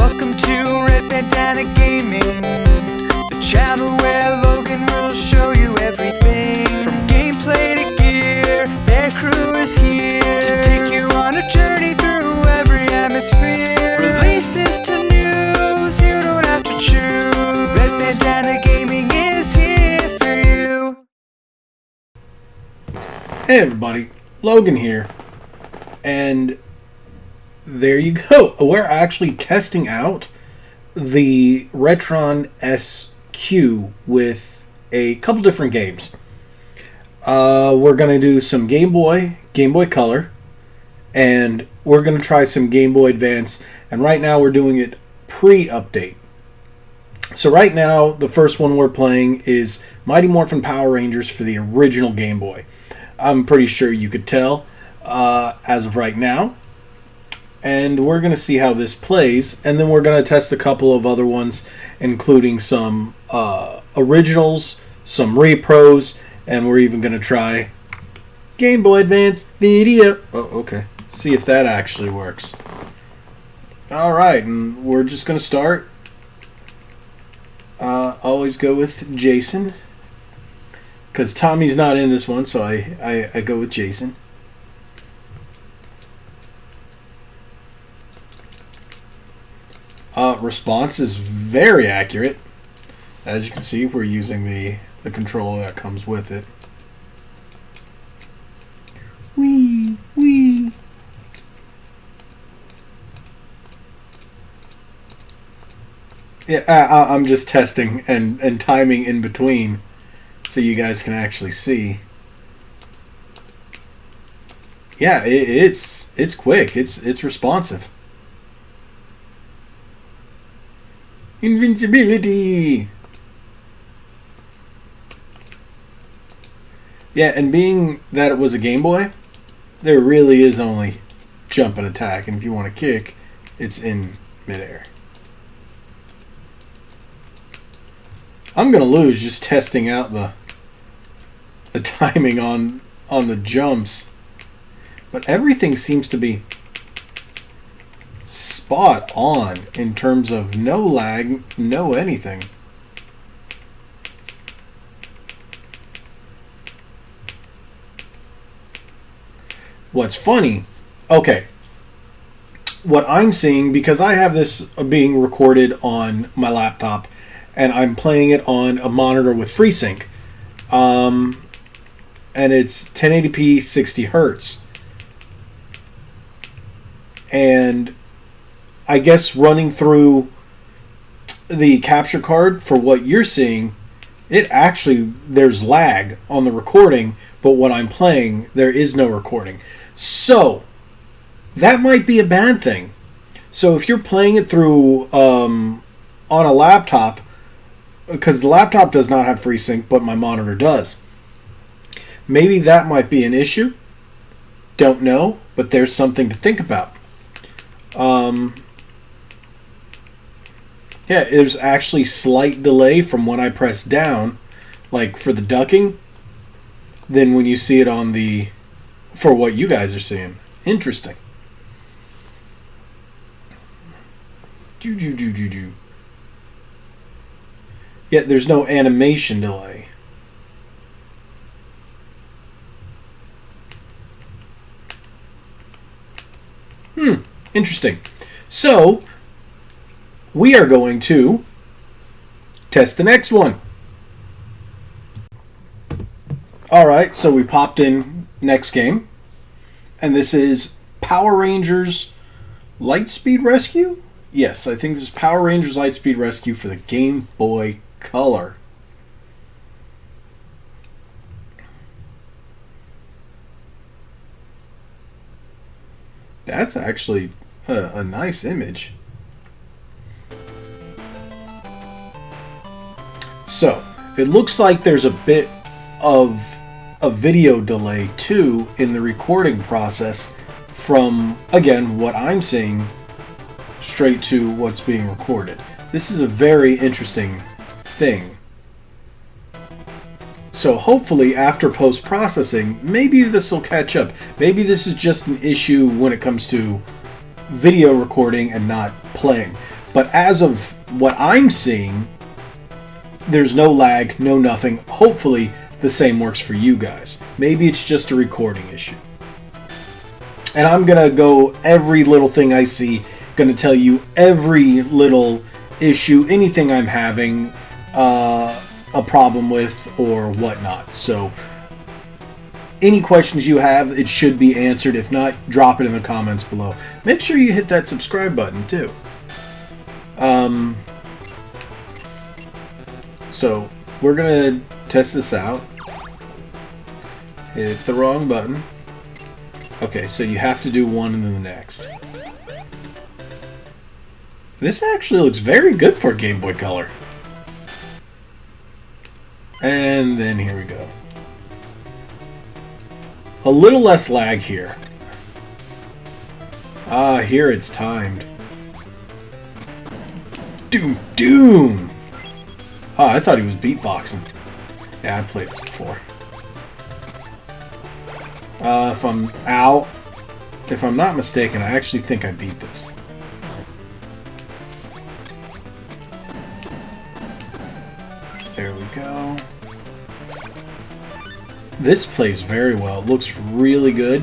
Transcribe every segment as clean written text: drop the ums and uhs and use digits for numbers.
Welcome to Red Bandana Gaming, the channel where Logan will show you everything. From gameplay to gear, their crew is here to take you on a journey through every atmosphere. Releases to news, you don't have to choose. Red Bandana Gaming is here for you. Hey everybody, Logan here, and there you go. We're actually testing out the Retron SQ with a couple different games. We're going to do some Game Boy Color, and we're going to try some Game Boy Advance, and right now we're doing it pre-update. So right now, the first one we're playing is Mighty Morphin Power Rangers for the original Game Boy. I'm pretty sure you could tell as of right now. And we're going to see how this plays, and then we're going to test a couple of other ones, including some originals, some repros, and we're even going to try Game Boy Advance Video. Oh, okay. See if that actually works. Alright, and we're just going to start. Always go with Jason, because Tommy's not in this one, so I go with Jason. Response is very accurate. As you can see, we're using the controller that comes with it. Wee. Yeah, I'm just testing and timing in between so you guys can actually see. Yeah, it's quick. It's responsive. Invincibility! Yeah, and being that it was a Game Boy, there really is only jump and attack, and if you want to kick, it's in midair. I'm gonna lose just testing out the timing on the jumps, but everything seems to be spot on in terms of no lag, no anything. What's funny, okay, what I'm seeing, because I have this being recorded on my laptop and I'm playing it on a monitor with FreeSync, and it's 1080p 60 hertz, and I guess running through the capture card for what you're seeing, there's lag on the recording, but when I'm playing, there is no recording. So, that might be a bad thing. So if you're playing it through on a laptop, because the laptop does not have FreeSync, but my monitor does, maybe that might be an issue. Don't know, but there's something to think about. Yeah, there's actually slight delay from when I press down, like for the ducking, than when you see it on for what you guys are seeing. Interesting. Yeah, there's no animation delay. Interesting. So, we are going to test the next one. Alright, so we popped in next game. And this is Power Rangers Lightspeed Rescue? Yes, I think this is Power Rangers Lightspeed Rescue for the Game Boy Color. That's actually a nice image. So, it looks like there's a bit of a video delay too in the recording process from, again, what I'm seeing straight to what's being recorded. This is a very interesting thing. So hopefully after post-processing, maybe this will catch up. Maybe this is just an issue when it comes to video recording and not playing. But as of what I'm seeing, there's no lag, no nothing. Hopefully the same works for you guys. Maybe it's just a recording issue. And I'm going to go every little thing I see, going to tell you every little issue, anything I'm having a problem with or whatnot. So any questions you have, it should be answered. If not, drop it in the comments below. Make sure you hit that subscribe button too. So we're gonna test this out. Hit the wrong button. Okay, so you have to do one and then the next. This actually looks very good for Game Boy Color. And then here we go. A little less lag here. Ah, here it's timed. Doom, doom! Ah, I thought he was beatboxing. Yeah, I played this before. If I'm out, if I'm not mistaken, I actually think I beat this. There we go. This plays very well. It looks really good.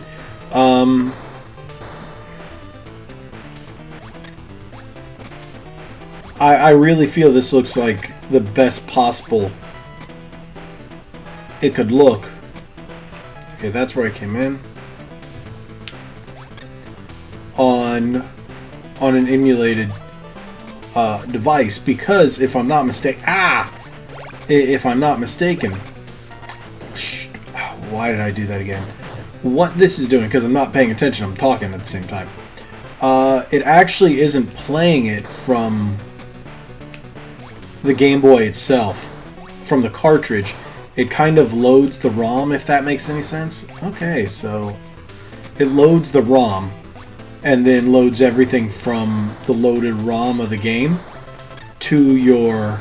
I really feel this looks like the best possible it could look. Okay, that's where I came in. On an emulated device, because if I'm not mistaken, why did I do that again? What this is doing, because I'm not paying attention, I'm talking at the same time. It actually isn't playing it from the Game Boy itself, from the cartridge. It kind of loads the ROM, if that makes any sense. Okay, so it loads the ROM and then loads everything from the loaded ROM of the game to your...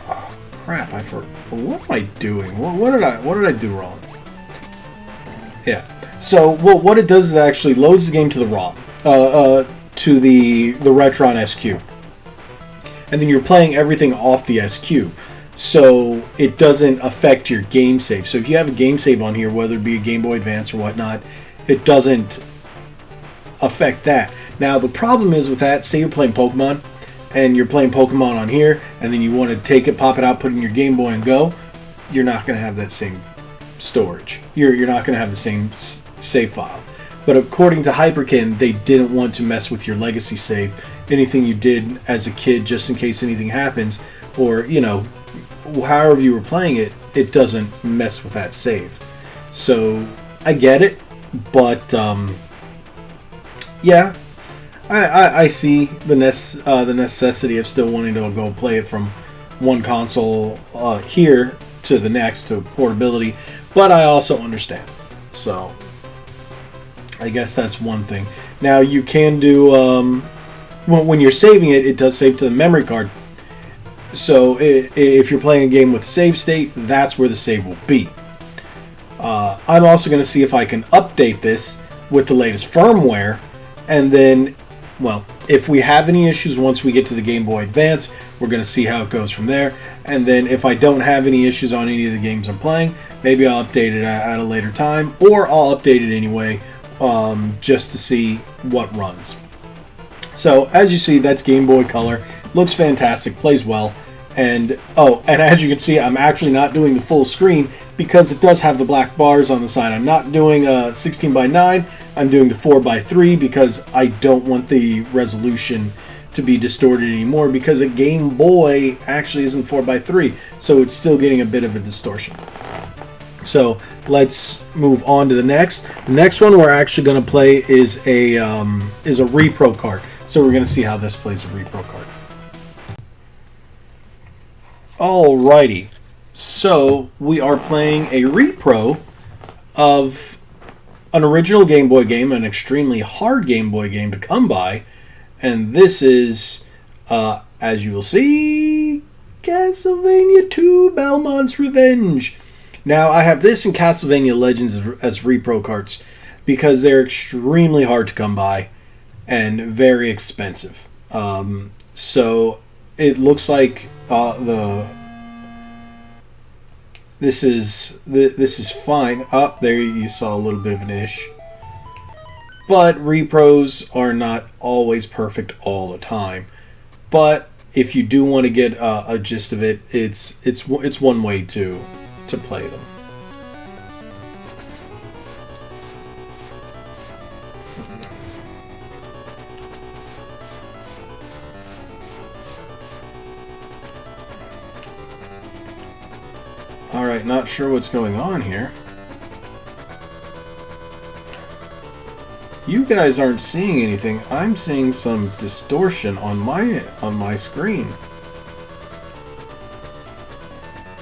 Oh, crap, I forgot. What am I doing? What did I do wrong? Yeah. So what it does is it actually loads the game to the ROM, to the Retron SQ, and then you're playing everything off the SQ, so it doesn't affect your game save. So if you have a game save on here, whether it be a Game Boy Advance or whatnot, it doesn't affect that. Now the problem is with that, say you're playing Pokemon, and you're playing Pokemon on here, and then you want to take it, pop it out, put it in your Game Boy and go, you're not going to have that same storage. You're not going to have the same save file. But according to Hyperkin, they didn't want to mess with your legacy save. Anything you did as a kid, just in case anything happens, or, you know, however you were playing it, it doesn't mess with that save. So, I get it, but, yeah, I see the necessity of still wanting to go play it from one console here to the next, to portability, but I also understand. So, I guess that's one thing. Now, you can do, when you're saving it, it does save to the memory card. So, if you're playing a game with save state, that's where the save will be. I'm also going to see if I can update this with the latest firmware, and then, well, if we have any issues once we get to the Game Boy Advance, we're going to see how it goes from there. And then if I don't have any issues on any of the games I'm playing, maybe I'll update it at a later time, or I'll update it anyway, just to see what runs. So as you see, that's Game Boy Color. Looks fantastic, plays well, and as you can see, I'm actually not doing the full screen because it does have the black bars on the side. I'm not doing 16:9. I'm doing the 4:3 because I don't want the resolution to be distorted anymore, because a Game Boy actually isn't 4:3, so it's still getting a bit of a distortion. So let's move on to the next. The next one we're actually going to play is a repro card. So we're going to see how this plays a repro card. Alrighty, so we are playing a repro of an original Game Boy game, an extremely hard Game Boy game to come by, and this is, as you will see, Castlevania 2 Belmont's Revenge. Now, I have this and Castlevania Legends as repro cards because they're extremely hard to come by, and very expensive. So it looks like this is fine. Up there, you saw a little bit of an ish. But repros are not always perfect all the time. But if you do want to get a gist of it, it's one way to play them. Alright, not sure what's going on here. You guys aren't seeing anything. I'm seeing some distortion on my screen.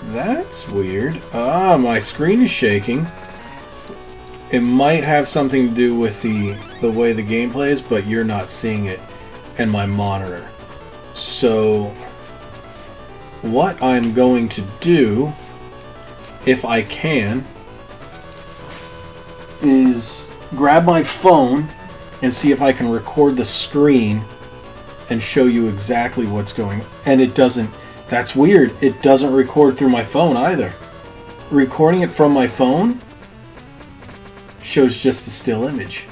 That's weird. Ah, my screen is shaking. It might have something to do with the way the game plays, but you're not seeing it in my monitor. So what I'm going to do, if I can, is grab my phone and see if I can record the screen and show you exactly what's going on. And it doesn't. That's weird. It doesn't record through my phone either. Recording it from my phone shows just a still image.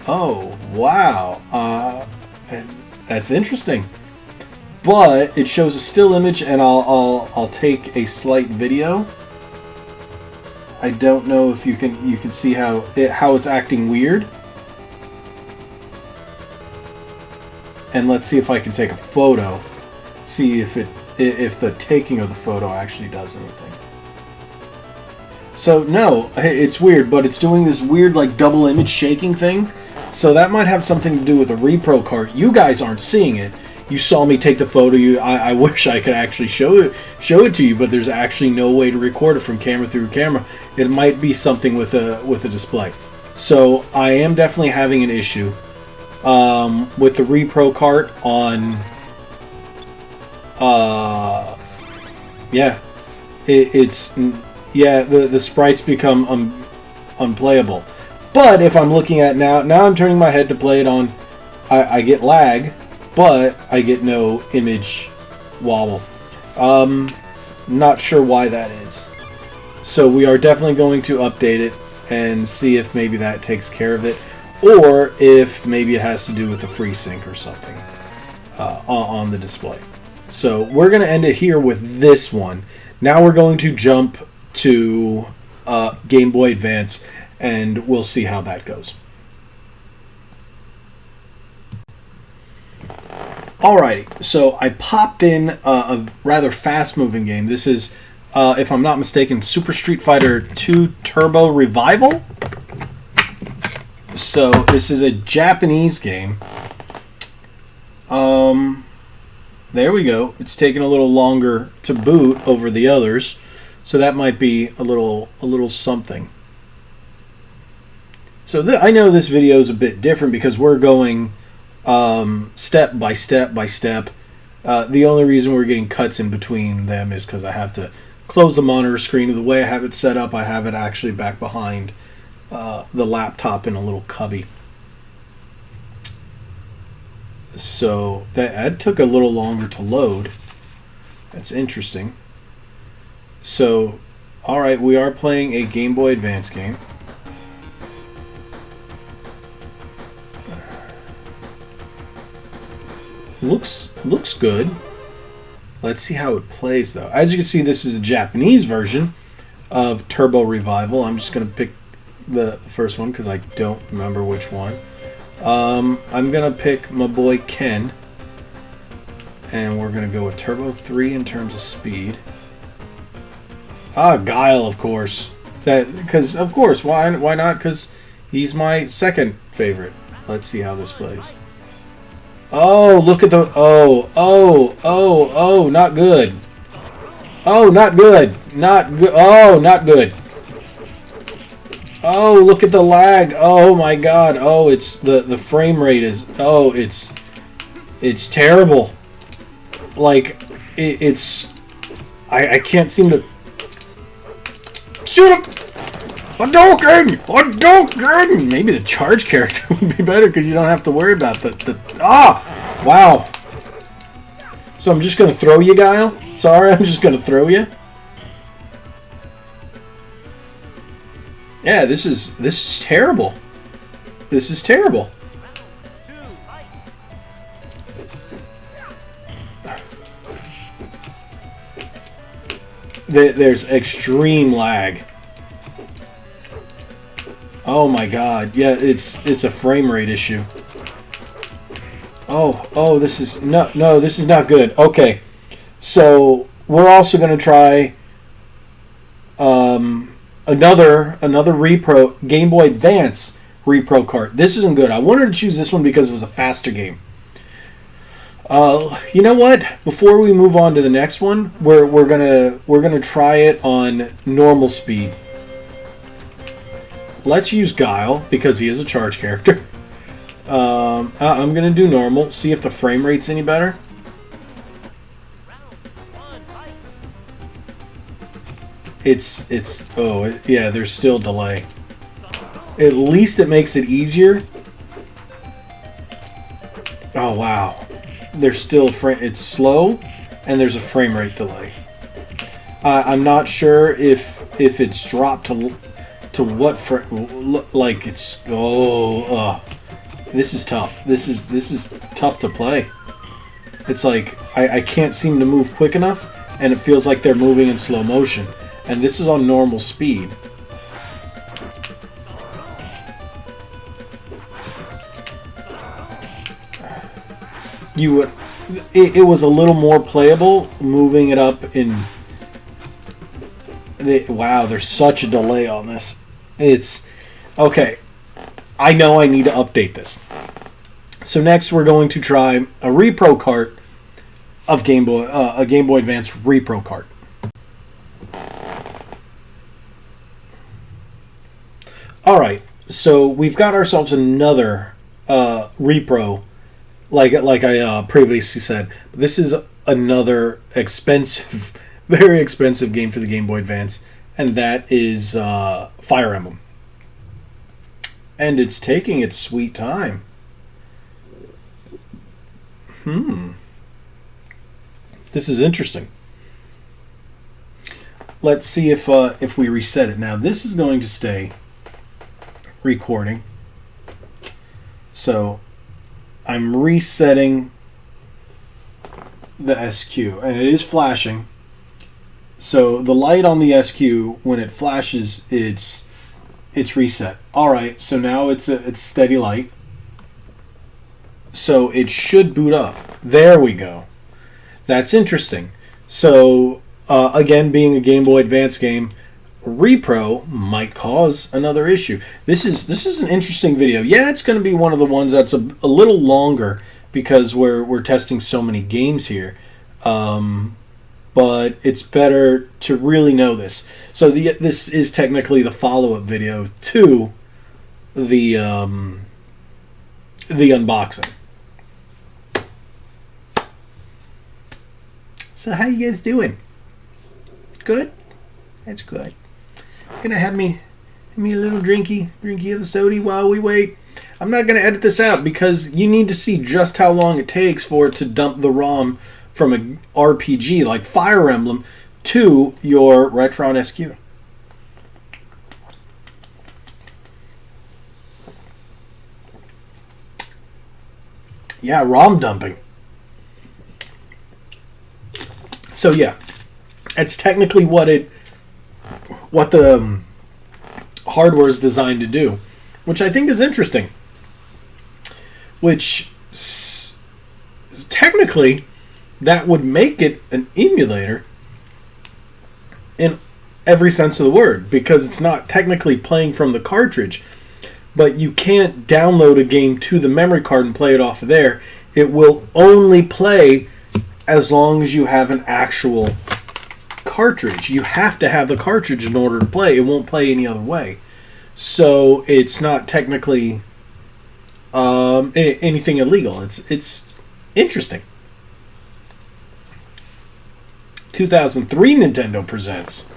Oh, wow. That's interesting. But it shows a still image, and I'll take a slight video. I don't know if you can see how it's acting weird. And let's see if I can take a photo. See if the taking of the photo actually does anything. So no, it's weird, but it's doing this weird like double image shaking thing. So that might have something to do with a repro card. You guys aren't seeing it. You saw me take the photo. I wish I could actually show it to you, but there's actually no way to record it from camera through camera. It might be something with a display. So I am definitely having an issue with the repro cart on. The sprites become unplayable. But if I'm looking at now I'm turning my head to play it on. I get lag. But I get no image wobble. Not sure why that is. So we are definitely going to update it and see if maybe that takes care of it. Or if maybe it has to do with a FreeSync or something on the display. So we're going to end it here with this one. Now we're going to jump to Game Boy Advance and we'll see how that goes. Alrighty, so I popped in a rather fast-moving game. This is, if I'm not mistaken, Super Street Fighter 2 Turbo Revival. So this is a Japanese game. There we go. It's taking a little longer to boot over the others, so that might be a little something. So I know this video is a bit different because we're going step by step by step. The only reason we're getting cuts in between them is because I have to close the monitor screen. The way I have it set up, I have it actually back behind the laptop in a little cubby. So that took a little longer to load. That's interesting. So, alright, we are playing a Game Boy Advance game. Looks good. Let's see how it plays though. As you can see, this is a Japanese version of Turbo Revival. I'm just going to pick the first one because I don't remember which one. I'm going to pick my boy Ken. And we're going to go with Turbo 3 in terms of speed. Guile, of course. Because, of course, why not? Because he's my second favorite. Let's see how this plays. Oh, look at the... Oh, not good. Oh, not good. Not good. Oh, not good. Oh, look at the lag. Oh, my God. Oh, it's... The frame rate is... Oh, it's terrible. Like, it's... I can't seem to... Shoot him! Hadouken! Hadouken! Maybe the charge character would be better because you don't have to worry about the... Ah! Wow. So I'm just going to throw you, Guile? Sorry, I'm just going to throw you. Yeah, this is terrible. This is terrible. There's extreme lag. Oh my god. Yeah, it's a frame rate issue. Oh, this is no, this is not good. Okay. So, we're also going to try another repro Game Boy Advance repro cart. This isn't good. I wanted to choose this one because it was a faster game. You know what? Before we move on to the next one, we're gonna try it on normal speed. Let's use Guile because he is a charge character. I'm gonna do normal. See if the frame rate's any better. Yeah, there's still delay. At least it makes it easier. Oh wow. There's still it's slow, and there's a frame rate delay. I'm not sure if it's dropped to what like it's this is tough. This is tough to play. It's like I can't seem to move quick enough, and it feels like they're moving in slow motion. And this is on normal speed. It was a little more playable moving it up in... Wow, there's such a delay on this. It's... Okay, I know I need to update this. So next we're going to try a repro cart of a Game Boy Advance repro cart. Alright, so we've got ourselves another repro, like I previously said. This is another expensive, very expensive game for the Game Boy Advance, and that is Fire Emblem. And it's taking its sweet time. This is interesting. Let's see if we reset it. Now, this is going to stay recording. So I'm resetting the SQ, and it is flashing. So the light on the SQ, when it flashes, it's reset. Alright, so now it's steady light. So it should boot up. There we go. That's interesting. So again, being a Game Boy Advance game, repro might cause another issue. This is an interesting video. Yeah, it's going to be one of the ones that's a little longer because we're testing so many games here. But it's better to really know this. So this is technically the follow-up video to the unboxing. So how you guys doing? Good? That's good. Gonna have me a little drinky of the soda while we wait. I'm not gonna edit this out because you need to see just how long it takes for it to dump the ROM from an RPG like Fire Emblem to your Retron SQ. Yeah, ROM dumping. So yeah, it's technically what the hardware is designed to do, which I think is interesting. Which technically that would make it an emulator in every sense of the word, because it's not technically playing from the cartridge, but you can't download a game to the memory card and play it off of there. It will only play as long as you have an actual cartridge. You have to have the cartridge in order to play. It won't play any other way. So it's not technically anything illegal. It's interesting. 2003 Nintendo presents.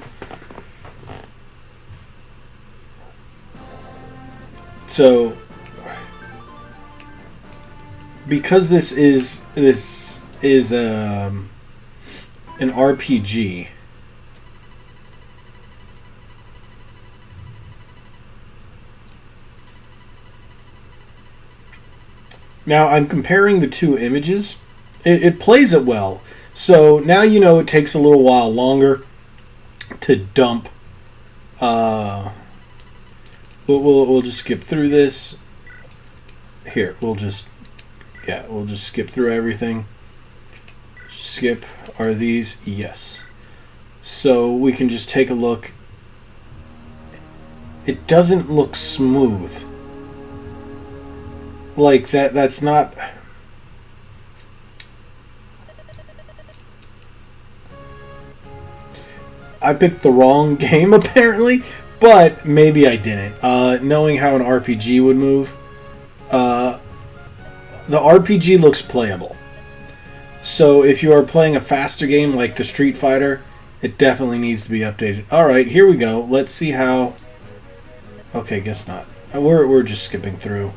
So, because this is an RPG. Now I'm comparing the two images. It plays it well. So now you know it takes a little while longer to dump. We'll just skip through this. Here, we'll just skip through everything. Skip. Are these? Yes. So we can just take a look. It doesn't look smooth. Like that's not. I picked the wrong game apparently, but maybe I didn't. Knowing how an RPG would move, the RPG looks playable. So if you are playing a faster game like the Street Fighter, it definitely needs to be updated. Alright, here we go. Let's see how... Okay, guess not. We're just skipping through.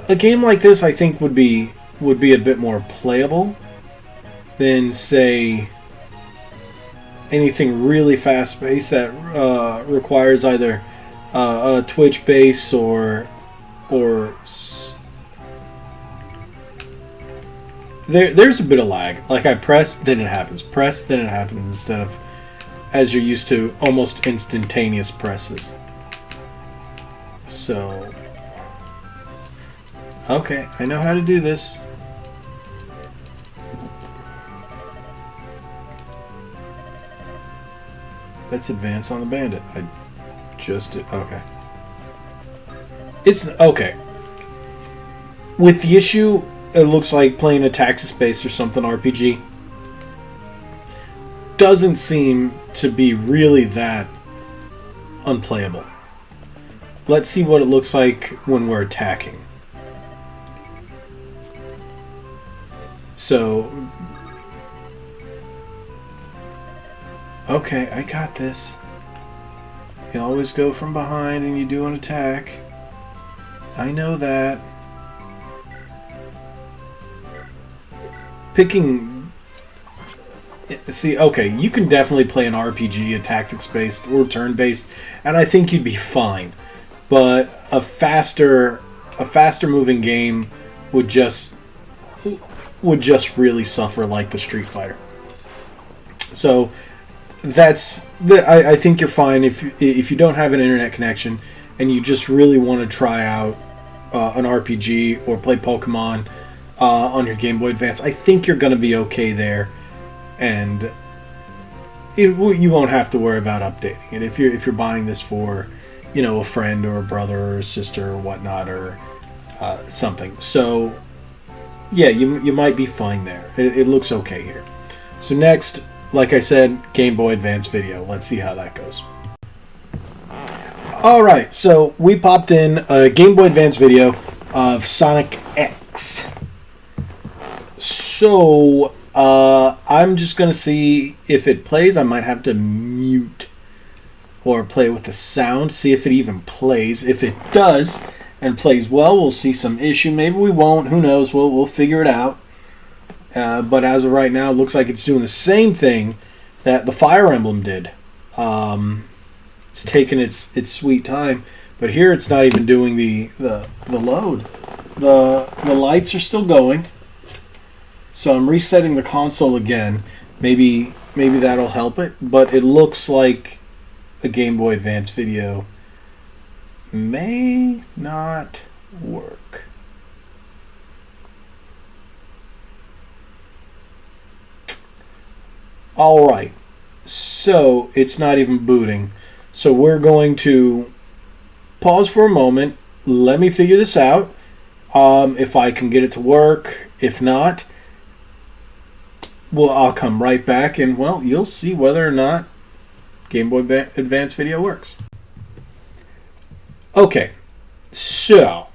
A game like this, I think, would be a bit more playable than, say, anything really fast-paced that requires either a Twitch base or there's a bit of lag. Like I press, then it happens. Press, then it happens, instead of as you're used to almost instantaneous presses. So, okay, I know how to do this. Let's advance on the bandit. I just did. Okay. It's okay. With the issue, it looks like playing a tactics-based or something RPG. Doesn't seem to be really that unplayable. Let's see what it looks like when we're attacking. So, okay, I got this. You always go from behind and you do an attack. I know that. Picking... See, okay, you can definitely play an RPG, a tactics-based or turn-based, and I think you'd be fine. But a faster moving game would just really suffer like the Street Fighter. So I think you're fine if you don't have an internet connection and you just really want to try out an RPG or play Pokemon on your Game Boy Advance. I think you're going to be okay there, and you won't have to worry about updating it if you're buying this for, you know, a friend or a brother or a sister or whatnot, or something. So yeah, you might be fine there. It looks okay here. So next, like I said, Game Boy Advance video. Let's see how that goes. Alright, so we popped in a Game Boy Advance video of Sonic X. So, I'm just going to see if it plays. I might have to mute or play with the sound, see if it even plays. If it does and plays well, we'll see some issue. Maybe we won't. Who knows? We'll figure it out. But as of right now, it looks like it's doing the same thing that the Fire Emblem did. It's taking its sweet time, but here it's not even doing the load. The lights are still going. So I'm resetting the console again. Maybe that'll help it, but it looks like a Game Boy Advance video may not work. Alright, so it's not even booting. So we're going to pause for a moment. Let me figure this out. If I can get it to work. If not, well, I'll come right back and, well, you'll see whether or not Game Boy Advance video works. Okay, so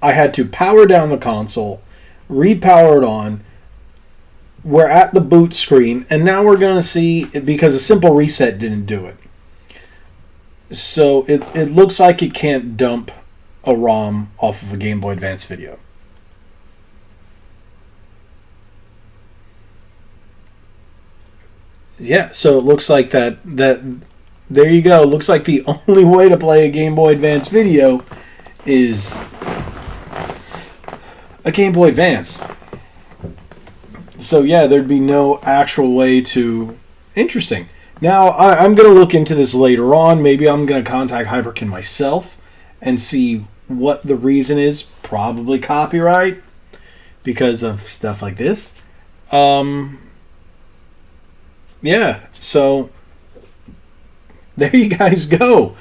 I had to power down the console, repower it on. We're at the boot screen, and now we're going to see, because a simple reset didn't do it. So it looks like it can't dump a ROM off of a Game Boy Advance video. Yeah, so it looks like that there you go. It looks like the only way to play a Game Boy Advance video is a Game Boy Advance. So yeah, there'd be no actual way to... Interesting. Now, I'm going to look into this later on. Maybe I'm going to contact Hyperkin myself and see what the reason is. Probably copyright because of stuff like this. Yeah, so there you guys go.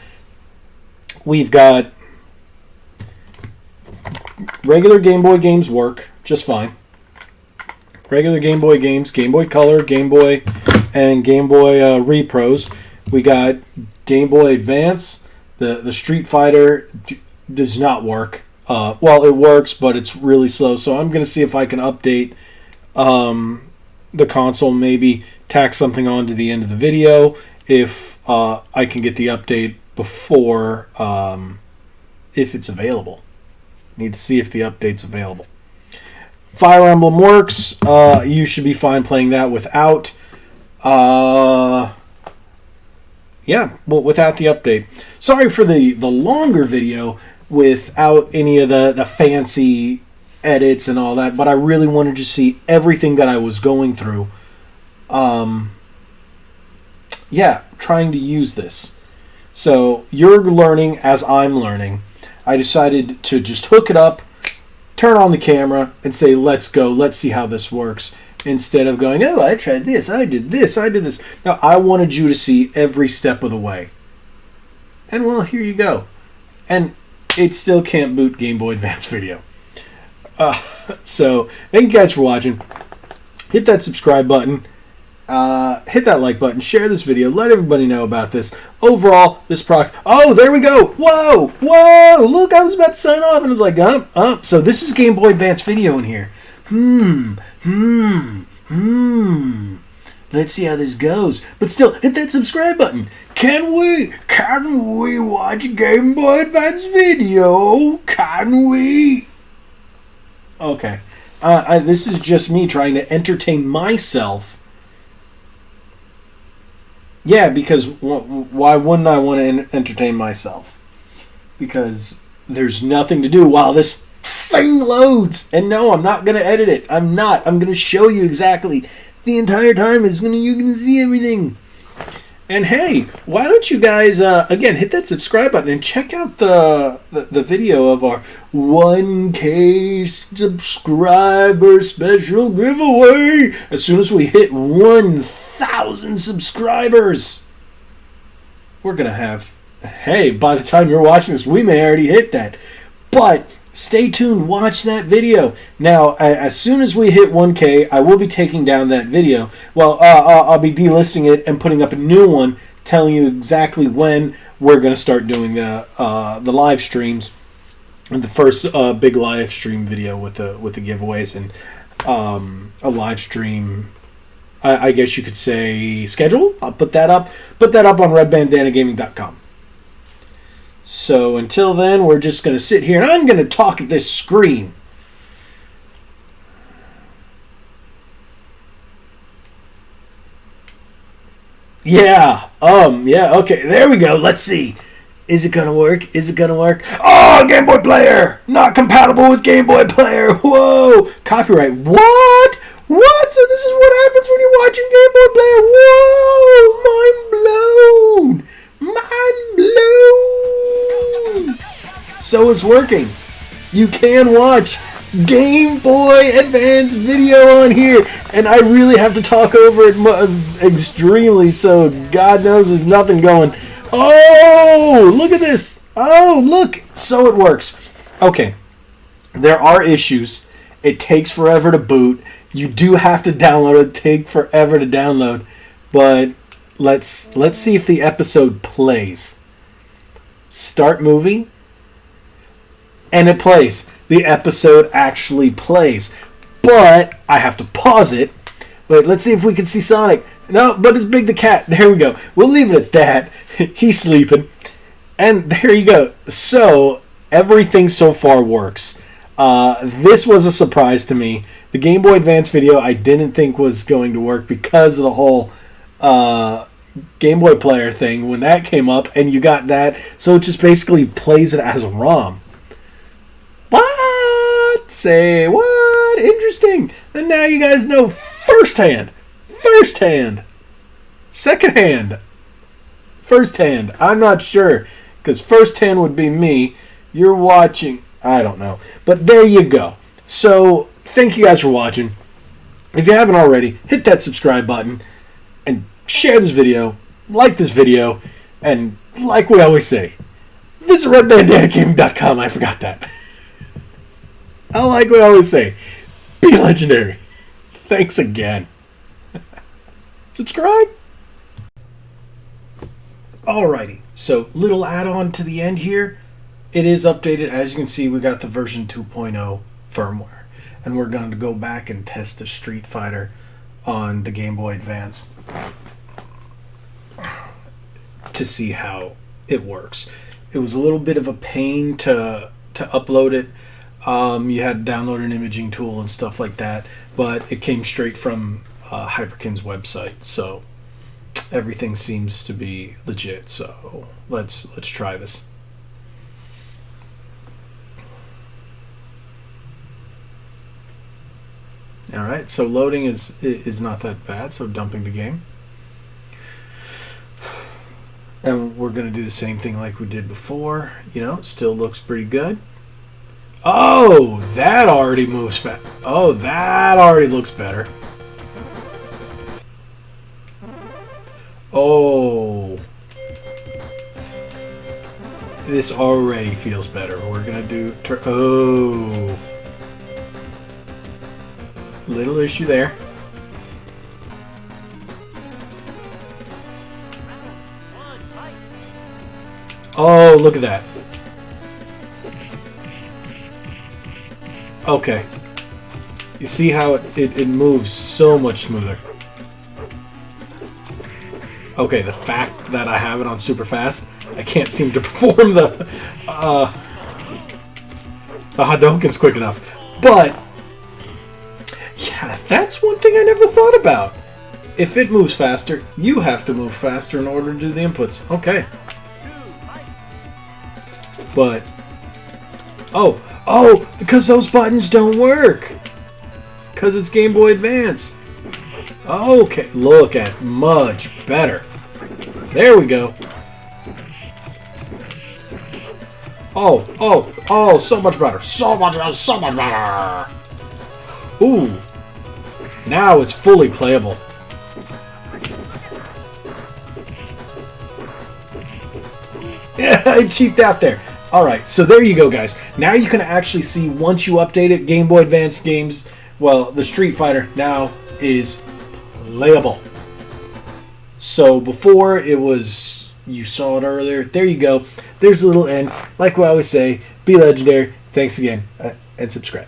We've got regular Game Boy games work just fine. Regular Game Boy games, Game Boy Color, Game Boy, and Game Boy Repros. We got Game Boy Advance. The Street Fighter does not work. Well, it works, but it's really slow. So I'm going to see if I can update the console, maybe tack something on to the end of the video if I can get the update before, if it's available. Need to see if the update's available. Fire Emblem works. You should be fine playing that without... yeah, well, without the update. Sorry for the longer video without any of the fancy edits and all that, but I really wanted to see everything that I was going through. Yeah, trying to use this. So you're learning as I'm learning. I decided to just hook it up, turn on the camera, and say, let's go, let's see how this works. Instead of going, oh, I tried this, I did this, I did this. Now, I wanted you to see every step of the way. And, well, here you go. And it still can't boot Game Boy Advance video. So, thank you guys for watching. Hit that subscribe button. Hit that like button. Share this video. Let everybody know about this. Overall, this product... Oh, there we go. Whoa. Whoa. Look, I was about to sign off, and it's like, So, this is Game Boy Advance video in here. Let's see how this goes. But still, hit that subscribe button. Can we watch Game Boy Advance video? Can we? Okay. This is just me trying to entertain myself. Yeah, because why wouldn't I want to entertain myself? Because there's nothing to do while this thing loads. And no, I'm not going to edit it. I'm not. I'm going to show you exactly the entire time. You can see everything. And hey, why don't you guys, again, hit that subscribe button and check out the video of our 1K subscriber special giveaway. As soon as we hit 1,000 subscribers, we're going to have, hey, by the time you're watching this, we may already hit that. But stay tuned, watch that video. Now, as soon as we hit 1K, I will be taking down that video. Well, I'll be delisting it and putting up a new one, telling you exactly when we're going to start doing the live streams. And the first big live stream video with the giveaways and a live stream, I guess you could say, schedule. I'll put that up on redbandanagaming.com. So until then, we're just going to sit here and I'm going to talk at this screen. Yeah, okay, there we go. Let's see. Is it going to work? Is it going to work? Oh, Game Boy Player! Not compatible with Game Boy Player. Whoa! Copyright. What? What? So this is what happens when you're watching Game Boy Player. Whoa! Mind blown! Mind blown! So it's working. You can watch Game Boy Advance video on here, and I really have to talk over it extremely, so God knows there's nothing going. Oh, look at this. Oh, look. So it works. Okay. There are issues. It takes forever to boot. You do have to download it. Take forever to download. But let's see if the episode plays. Start movie. And it plays. The episode actually plays. But I have to pause it. Wait, let's see if we can see Sonic. No, but it's Big the Cat. There we go. We'll leave it at that. He's sleeping. And there you go. So, everything so far works. This was a surprise to me. The Game Boy Advance video I didn't think was going to work because of the whole Game Boy Player thing when that came up, and you got that. So it just basically plays it as a ROM. What? Say what? Interesting. And now you guys know firsthand. Secondhand. Firsthand. I'm not sure. Because firsthand would be me. You're watching. I don't know. But there you go. So, thank you guys for watching. If you haven't already, hit that subscribe button. And share this video. Like this video. And like we always say, visit redbandanagaming.com. I forgot that. Like we always say, be legendary. Thanks again. Subscribe. Alrighty, so little add-on to the end here. It is updated. As you can see, we got the version 2.0 firmware. And we're going to go back and test the Street Fighter on the Game Boy Advance to see how it works. It was a little bit of a pain to upload it. You had to download an imaging tool and stuff like that, but it came straight from Hyperkin's website, so everything seems to be legit. So let's try this. All right, so loading is not that bad. So dumping the game, and we're gonna do the same thing like we did before. You know, still looks pretty good. Oh, that already moves fast. Oh, that already looks better. Oh, this already feels better. We're gonna do oh, little issue there. Oh, look at that. Okay, you see how it moves so much smoother. Okay, the fact that I have it on super fast, I can't seem to perform the Hadoukens quick enough. But yeah, that's one thing I never thought about. If it moves faster, you have to move faster in order to do the inputs. Okay. But oh, because those buttons don't work. Because it's Game Boy Advance. Okay, look at much better. There we go. Oh, so much better. So much better. Ooh. Now it's fully playable. Yeah, I cheaped out there. Alright, so there you go, guys. Now you can actually see, once you update it, Game Boy Advance games, well, the Street Fighter now is playable. So before it was, you saw it earlier, there you go. There's a little end. Like we always say, be legendary. Thanks again, and subscribe.